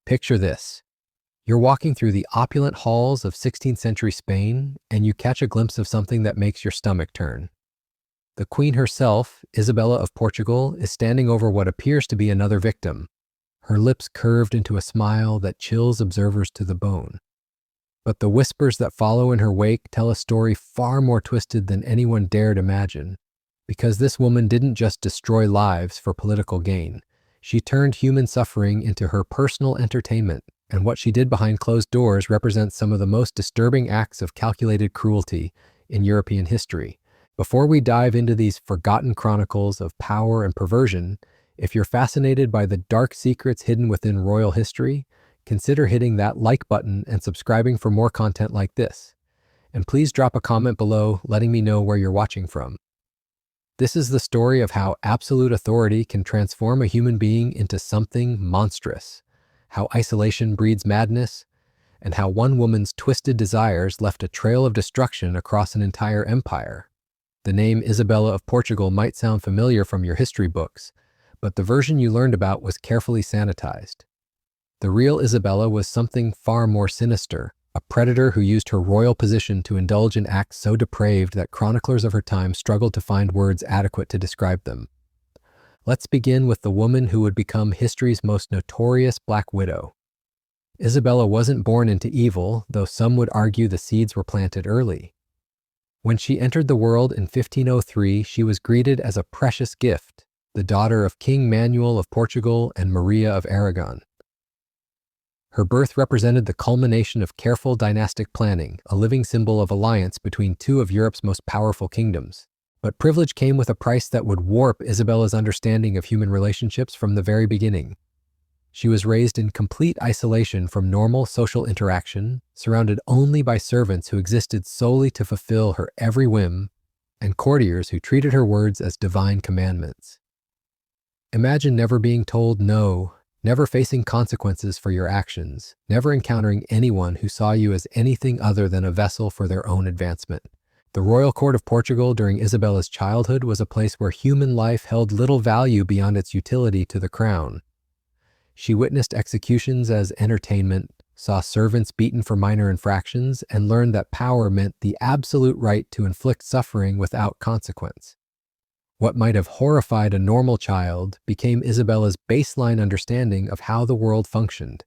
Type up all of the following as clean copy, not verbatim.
Picture this. You're walking through the opulent halls of 16th century Spain, and you catch a glimpse of something that makes your stomach turn. The queen herself, Isabella of Portugal, is standing over what appears to be another victim, her lips curved into a smile that chills observers to the bone. But the whispers that follow in her wake tell a story far more twisted than anyone dared imagine. Because this woman didn't just destroy lives for political gain. She turned human suffering into her personal entertainment, and what she did behind closed doors represents some of the most disturbing acts of calculated cruelty in European history. Before we dive into these forgotten chronicles of power and perversion, if you're fascinated by the dark secrets hidden within royal history, consider hitting that like button and subscribing for more content like this. And please drop a comment below letting me know where you're watching from. This is the story of how absolute authority can transform a human being into something monstrous, how isolation breeds madness, and how one woman's twisted desires left a trail of destruction across an entire empire. The name Isabella of Portugal might sound familiar from your history books, but the version you learned about was carefully sanitized. The real Isabella was something far more sinister, a predator who used her royal position to indulge in acts so depraved that chroniclers of her time struggled to find words adequate to describe them. Let's begin with the woman who would become history's most notorious Black Widow. Isabella wasn't born into evil, though some would argue the seeds were planted early. When she entered the world in 1503, she was greeted as a precious gift, the daughter of King Manuel of Portugal and Maria of Aragon. Her birth represented the culmination of careful dynastic planning, a living symbol of alliance between two of Europe's most powerful kingdoms. But privilege came with a price that would warp Isabella's understanding of human relationships from the very beginning. She was raised in complete isolation from normal social interaction, surrounded only by servants who existed solely to fulfill her every whim, and courtiers who treated her words as divine commandments. Imagine never being told no, never facing consequences for your actions, never encountering anyone who saw you as anything other than a vessel for their own advancement. The royal court of Portugal during Isabella's childhood was a place where human life held little value beyond its utility to the crown. She witnessed executions as entertainment, saw servants beaten for minor infractions, and learned that power meant the absolute right to inflict suffering without consequence. What might have horrified a normal child became Isabella's baseline understanding of how the world functioned.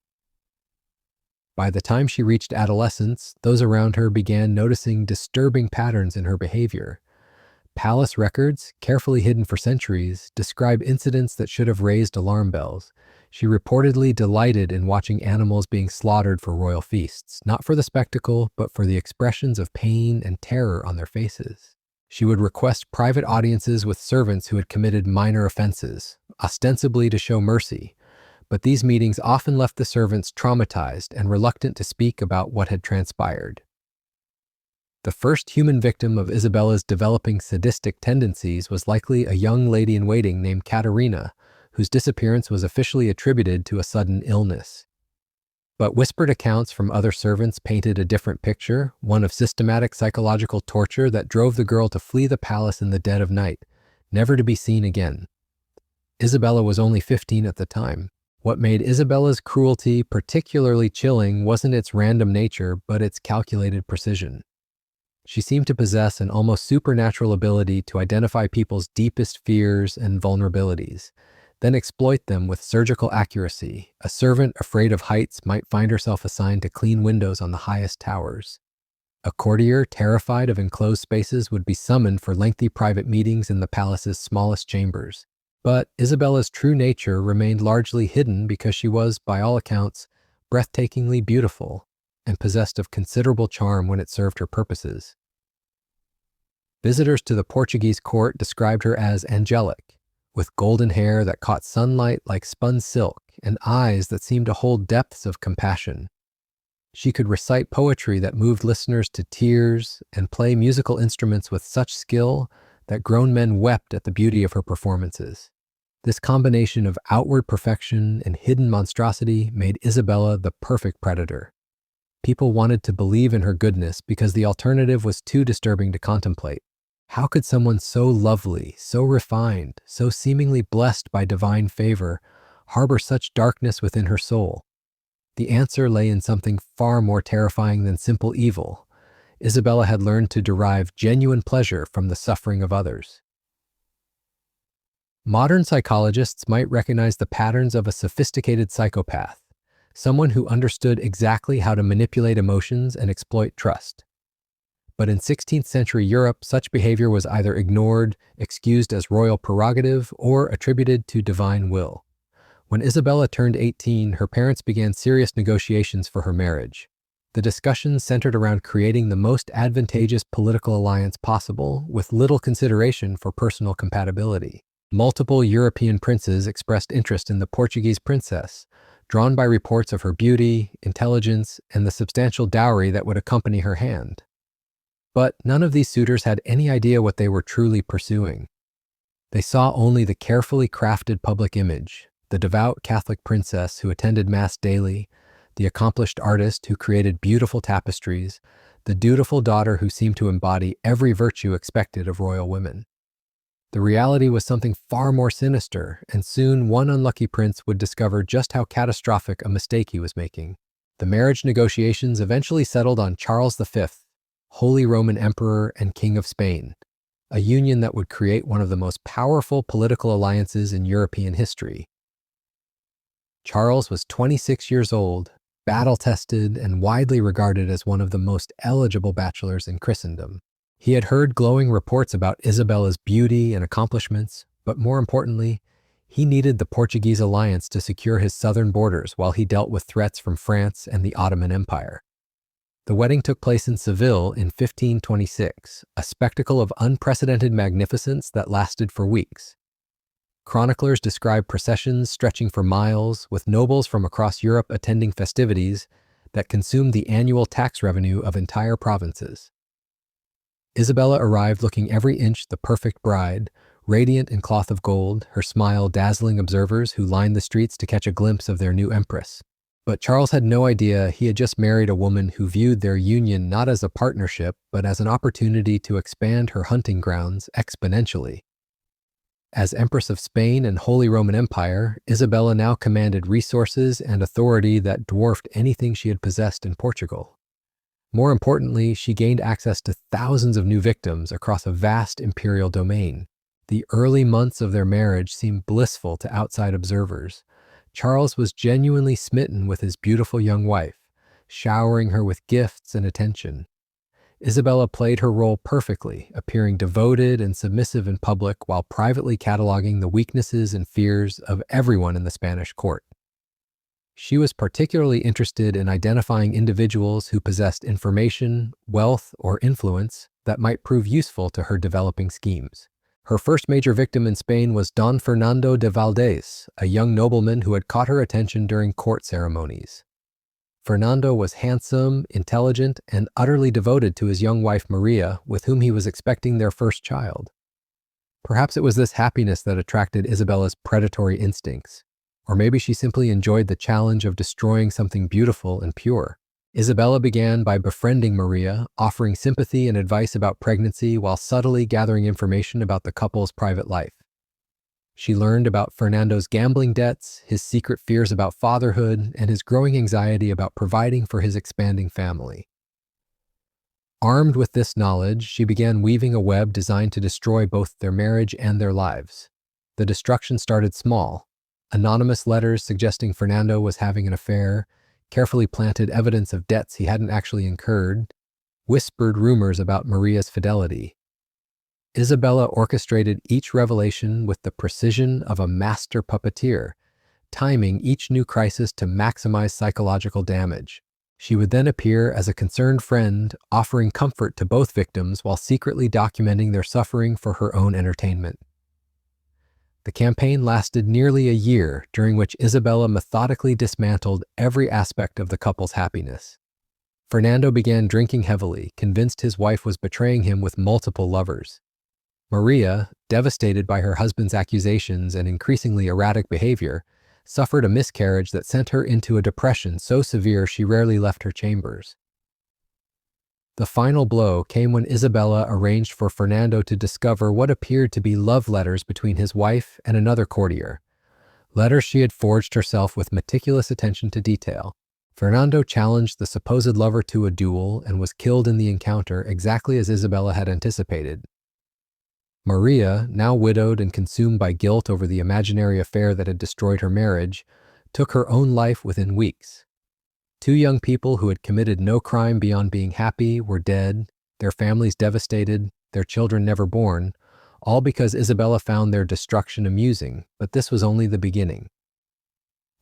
By the time she reached adolescence, those around her began noticing disturbing patterns in her behavior. Palace records, carefully hidden for centuries, describe incidents that should have raised alarm bells. She reportedly delighted in watching animals being slaughtered for royal feasts, not for the spectacle, but for the expressions of pain and terror on their faces. She would request private audiences with servants who had committed minor offenses, ostensibly to show mercy, but these meetings often left the servants traumatized and reluctant to speak about what had transpired. The first human victim of Isabella's developing sadistic tendencies was likely a young lady-in-waiting named Caterina, whose disappearance was officially attributed to a sudden illness. But whispered accounts from other servants painted a different picture, one of systematic psychological torture that drove the girl to flee the palace in the dead of night, never to be seen again. Isabella was only 15 at the time. What made Isabella's cruelty particularly chilling wasn't its random nature, but its calculated precision. She seemed to possess an almost supernatural ability to identify people's deepest fears and vulnerabilities, then exploit them with surgical accuracy. A servant afraid of heights might find herself assigned to clean windows on the highest towers. A courtier terrified of enclosed spaces would be summoned for lengthy private meetings in the palace's smallest chambers. But Isabella's true nature remained largely hidden because she was, by all accounts, breathtakingly beautiful and possessed of considerable charm when it served her purposes. Visitors to the Portuguese court described her as angelic, with golden hair that caught sunlight like spun silk and eyes that seemed to hold depths of compassion. She could recite poetry that moved listeners to tears and play musical instruments with such skill that grown men wept at the beauty of her performances. This combination of outward perfection and hidden monstrosity made Isabella the perfect predator. People wanted to believe in her goodness because the alternative was too disturbing to contemplate. How could someone so lovely, so refined, so seemingly blessed by divine favor, harbor such darkness within her soul? The answer lay in something far more terrifying than simple evil. Isabella had learned to derive genuine pleasure from the suffering of others. Modern psychologists might recognize the patterns of a sophisticated psychopath, someone who understood exactly how to manipulate emotions and exploit trust. But in 16th century Europe, such behavior was either ignored, excused as royal prerogative, or attributed to divine will. When Isabella turned 18, her parents began serious negotiations for her marriage. The discussions centered around creating the most advantageous political alliance possible, with little consideration for personal compatibility. Multiple European princes expressed interest in the Portuguese princess, drawn by reports of her beauty, intelligence, and the substantial dowry that would accompany her hand. But none of these suitors had any idea what they were truly pursuing. They saw only the carefully crafted public image, the devout Catholic princess who attended Mass daily, the accomplished artist who created beautiful tapestries, the dutiful daughter who seemed to embody every virtue expected of royal women. The reality was something far more sinister, and soon one unlucky prince would discover just how catastrophic a mistake he was making. The marriage negotiations eventually settled on Charles V, Holy Roman Emperor and King of Spain, a union that would create one of the most powerful political alliances in European history. Charles was 26 years old, battle-tested, and widely regarded as one of the most eligible bachelors in Christendom. He had heard glowing reports about Isabella's beauty and accomplishments, but more importantly, he needed the Portuguese alliance to secure his southern borders while he dealt with threats from France and the Ottoman Empire. The wedding took place in Seville in 1526, a spectacle of unprecedented magnificence that lasted for weeks. Chroniclers describe processions stretching for miles, with nobles from across Europe attending festivities that consumed the annual tax revenue of entire provinces. Isabella arrived looking every inch the perfect bride, radiant in cloth of gold, her smile dazzling observers who lined the streets to catch a glimpse of their new empress. But Charles had no idea he had just married a woman who viewed their union not as a partnership, but as an opportunity to expand her hunting grounds exponentially. As Empress of Spain and Holy Roman Empire, Isabella now commanded resources and authority that dwarfed anything she had possessed in Portugal. More importantly, she gained access to thousands of new victims across a vast imperial domain. The early months of their marriage seemed blissful to outside observers. Charles was genuinely smitten with his beautiful young wife, showering her with gifts and attention. Isabella played her role perfectly, appearing devoted and submissive in public while privately cataloging the weaknesses and fears of everyone in the Spanish court. She was particularly interested in identifying individuals who possessed information, wealth, or influence that might prove useful to her developing schemes. Her first major victim in Spain was Don Fernando de Valdez, a young nobleman who had caught her attention during court ceremonies. Fernando was handsome, intelligent, and utterly devoted to his young wife Maria, with whom he was expecting their first child. Perhaps it was this happiness that attracted Isabella's predatory instincts. Or maybe she simply enjoyed the challenge of destroying something beautiful and pure. Isabella began by befriending Maria, offering sympathy and advice about pregnancy while subtly gathering information about the couple's private life. She learned about Fernando's gambling debts, his secret fears about fatherhood, and his growing anxiety about providing for his expanding family. Armed with this knowledge, she began weaving a web designed to destroy both their marriage and their lives. The destruction started small. Anonymous letters suggesting Fernando was having an affair, carefully planted evidence of debts he hadn't actually incurred, whispered rumors about Maria's fidelity. Isabella orchestrated each revelation with the precision of a master puppeteer, timing each new crisis to maximize psychological damage. She would then appear as a concerned friend, offering comfort to both victims while secretly documenting their suffering for her own entertainment. The campaign lasted nearly a year, during which Isabella methodically dismantled every aspect of the couple's happiness. Fernando began drinking heavily, convinced his wife was betraying him with multiple lovers. Maria, devastated by her husband's accusations and increasingly erratic behavior, suffered a miscarriage that sent her into a depression so severe she rarely left her chambers. The final blow came when Isabella arranged for Fernando to discover what appeared to be love letters between his wife and another courtier, letters she had forged herself with meticulous attention to detail. Fernando challenged the supposed lover to a duel and was killed in the encounter exactly as Isabella had anticipated. Maria, now widowed and consumed by guilt over the imaginary affair that had destroyed her marriage, took her own life within weeks. Two young people who had committed no crime beyond being happy were dead, their families devastated, their children never born, all because Isabella found their destruction amusing, but this was only the beginning.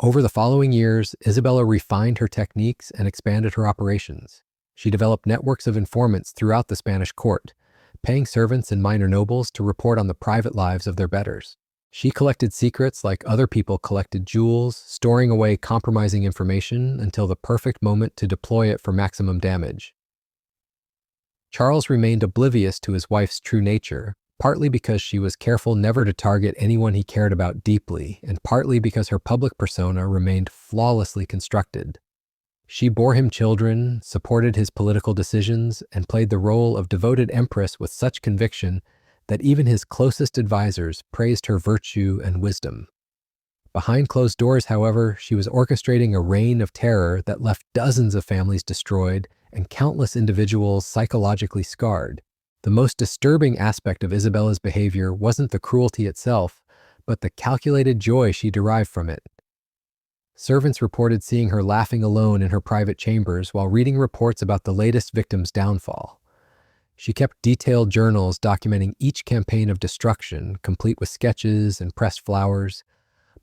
Over the following years, Isabella refined her techniques and expanded her operations. She developed networks of informants throughout the Spanish court, paying servants and minor nobles to report on the private lives of their betters. She collected secrets like other people collected jewels, storing away compromising information until the perfect moment to deploy it for maximum damage. Charles remained oblivious to his wife's true nature, partly because she was careful never to target anyone he cared about deeply, and partly because her public persona remained flawlessly constructed. She bore him children, supported his political decisions, and played the role of devoted empress with such conviction that even his closest advisors praised her virtue and wisdom. Behind closed doors, however, she was orchestrating a reign of terror that left dozens of families destroyed and countless individuals psychologically scarred. The most disturbing aspect of Isabella's behavior wasn't the cruelty itself, but the calculated joy she derived from it. Servants reported seeing her laughing alone in her private chambers while reading reports about the latest victim's downfall. She kept detailed journals documenting each campaign of destruction, complete with sketches and pressed flowers,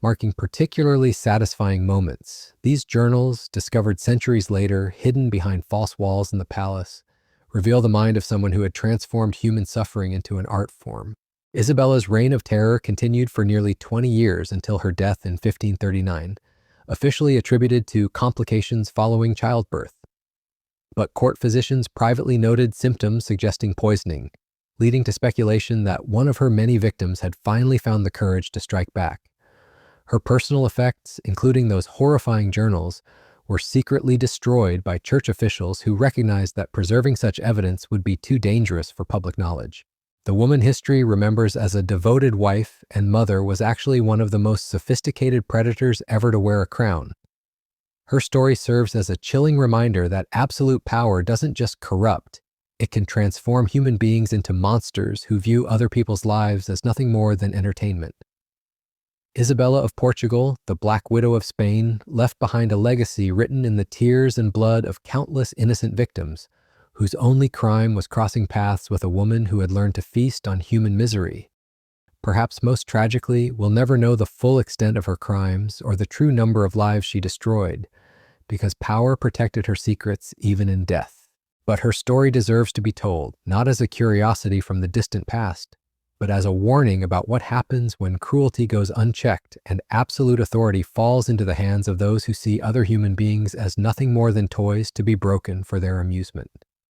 marking particularly satisfying moments. These journals, discovered centuries later, hidden behind false walls in the palace, reveal the mind of someone who had transformed human suffering into an art form. Isabella's reign of terror continued for nearly 20 years until her death in 1539, officially attributed to complications following childbirth. But court physicians privately noted symptoms suggesting poisoning, leading to speculation that one of her many victims had finally found the courage to strike back. Her personal effects, including those horrifying journals, were secretly destroyed by church officials who recognized that preserving such evidence would be too dangerous for public knowledge. The woman history remembers as a devoted wife and mother was actually one of the most sophisticated predators ever to wear a crown. Her story serves as a chilling reminder that absolute power doesn't just corrupt, it can transform human beings into monsters who view other people's lives as nothing more than entertainment. Isabella of Portugal, the Black Widow of Spain, left behind a legacy written in the tears and blood of countless innocent victims, whose only crime was crossing paths with a woman who had learned to feast on human misery. Perhaps most tragically, we'll never know the full extent of her crimes or the true number of lives she destroyed, because power protected her secrets even in death. But her story deserves to be told, not as a curiosity from the distant past, but as a warning about what happens when cruelty goes unchecked and absolute authority falls into the hands of those who see other human beings as nothing more than toys to be broken for their amusement.